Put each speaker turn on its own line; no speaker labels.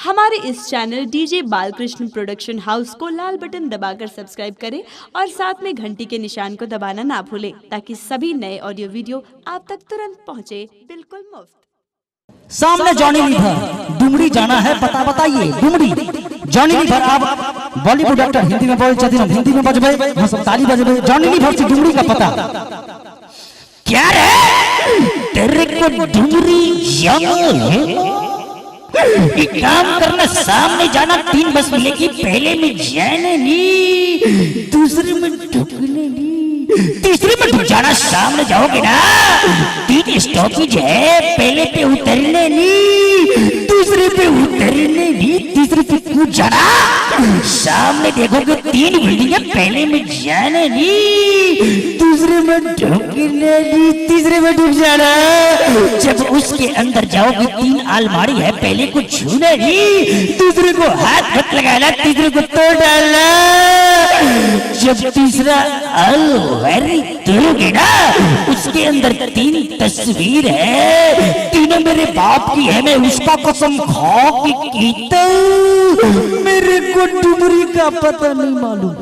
हमारे इस channel DJ Balkrishna production house को लाल बटन दबाकर सब्सक्राइब करें और साथ में घंटी के निशान को दबाना ना भूलें ताकि सभी नए ऑडियो वीडियो आप तक तुरंत पहुंचे, बिल्कुल मुफ्त।
सामने जॉनी लीवर डुमरी जाना है, पता बताइए डुमरी जॉनी लीवर। आप बॉलीवुड एक्टर हिंदी में बोल चाहते हैं, हिंदी में बजबे हम सब ताली बजबे। जॉनी लीवर से डुमरी का पता क्या रे? तेरे को डुमरी जाना है, एक काम करना, सामने जाना, 3 बस मिलेगी, पहले में जाना नहीं, दूसरे में ढुकने नहीं, तीसरे में ढुक जाना। सामने जाओगे ना 3 स्टॉपेज है, पहले पे उतरने नहीं, दूसरे पे उतरने नहीं, तीसरे पे कूद जाना। सामने देखोगे 3 बिल्डिंग है, पहले में जाना नहीं, दूसरे में ढुकने नहीं, तीसरे में ढुक जाना। जब उसके अंदर जाओगे 3 अलमारी है, पहले को छूना नहीं, दूसरे को हाथ मत लगाना, तीसरे को तोड़ डालना। जब तीसरा अलमारी तोड़ोगे ना, उसके अंदर 3 तस्वीर है, तीनों मेरे बाप की है, मैं उसका कसम खा के कहता हूं, मेरे को डुमरी का पता नहीं मालूम।